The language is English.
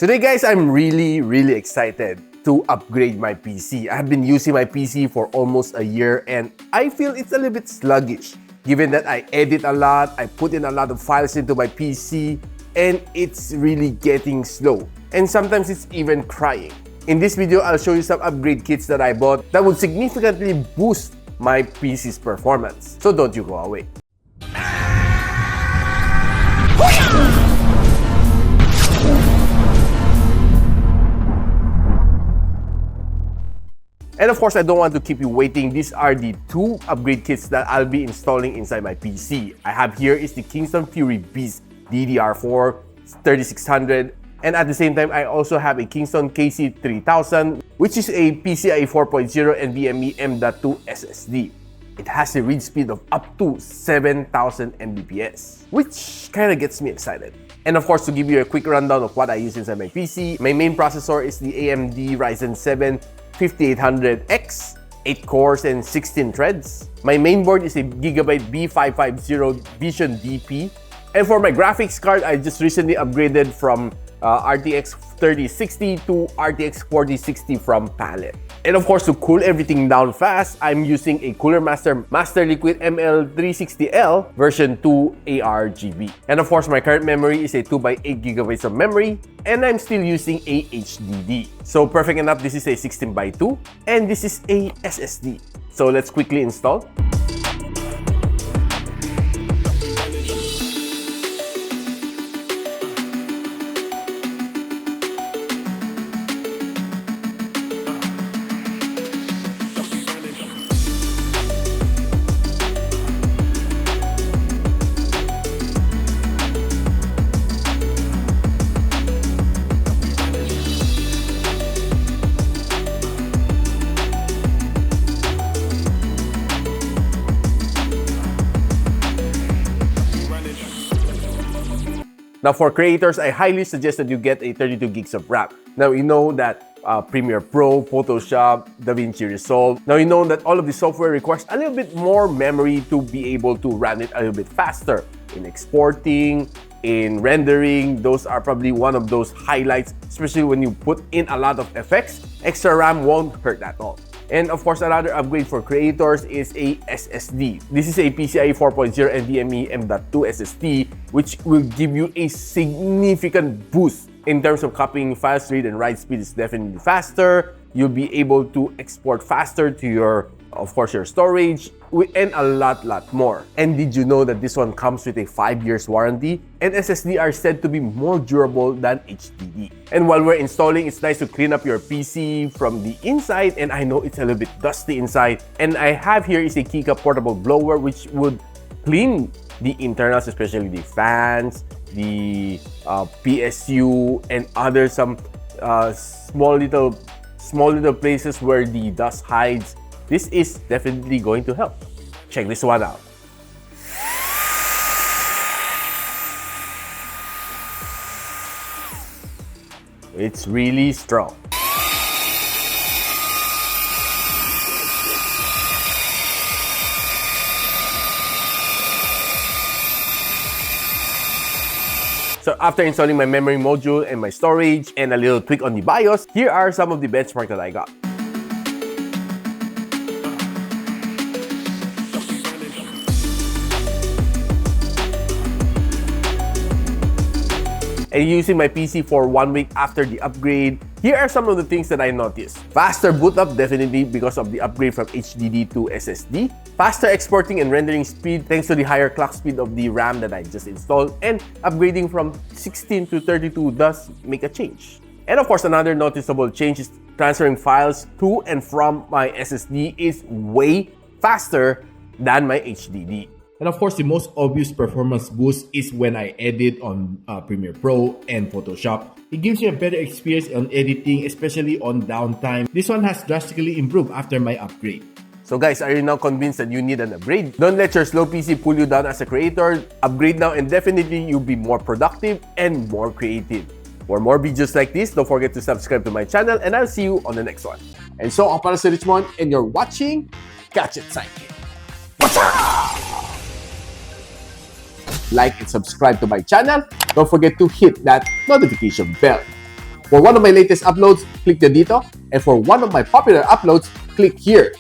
Today guys, I'm really excited to upgrade my PC. I've been using my PC for almost a year and I feel it's a little bit sluggish given that I edit a lot, I put in a lot of files into my PC and it's really getting slow. And sometimes it's even crying. In this video, I'll show you some upgrade kits that I bought that will significantly boost my PC's performance. So don't you go away. And of course, I don't want to keep you waiting. These are the two upgrade kits that I'll be installing inside my PC. I have here is the Kingston Fury Beast DDR4 3600. And at the same time, I also have a Kingston KC3000, which is a PCIe 4.0 NVMe M.2 SSD. It has a read speed of up to 7000 Mbps, which kind of gets me excited. And of course, to give you a quick rundown of what I use inside my PC, my main processor is the AMD Ryzen 7 5800X, 8 cores and 16 threads. My main board is a Gigabyte B550 Vision DP. And for my graphics card, I just recently upgraded from RTX 3060 to RTX 4060 from Palette. And of course, to cool everything down fast, I'm using a Cooler Master Master Liquid ML360L version 2 ARGB. And of course, my current memory is a 2x8 GB of memory, and I'm still using a HDD. So perfect enough, this is a 16x2, and this is a SSD. So let's quickly install. Now for creators, I highly suggest that you get a 32 gigs of RAM. Now you know that Premiere Pro, Photoshop, DaVinci Resolve. Now you know that all of the software requires a little bit more memory to be able to run it a little bit faster. In exporting, in rendering, those are probably one of those highlights, especially when you put in a lot of effects. Extra RAM won't hurt at all. And of course, another upgrade for creators is a SSD. This is a PCIe 4.0 NVMe M.2 SSD, which will give you a significant boost in terms of copying files. Read and write speed is definitely faster. You'll be able to export faster to your, of course, your storage, and a lot more. And did you know that this one comes with a 5 years warranty? And SSD are said to be more durable than HDD. And while we're installing, it's nice to clean up your PC from the inside. And I know it's a little bit dusty inside. And I have here is a Kika portable blower, which would clean the internals, especially the fans, the PSU, and other some small little places where the dust hides. This is definitely going to help. Check this one out. It's really strong. So after installing my memory module and my storage and a little tweak on the BIOS, here are some of the benchmarks that I got. And using my PC for 1 week after the upgrade, here are some of the things that I noticed. Faster boot up, definitely because of the upgrade from HDD to SSD. Faster exporting and rendering speed thanks to the higher clock speed of the RAM that I just installed. And upgrading from 16 to 32 does make a change. And of course, another noticeable change is transferring files to and from my SSD is way faster than my HDD. And of course, the most obvious performance boost is when I edit on Premiere Pro and Photoshop. It gives you a better experience on editing, especially on downtime. This one has drastically improved after my upgrade. So guys, are you now convinced that you need an upgrade? Don't let your slow PC pull you down as a creator. Upgrade now and definitely you'll be more productive and more creative. For more videos like this, don't forget to subscribe to my channel and I'll see you on the next one. And so, ako pala si Richmond and you're watching Gadget Sidekick. What's up? Like and subscribe to my channel. Don't forget to hit that notification bell. For one of my latest uploads, click the dito. And for one of my popular uploads, click here.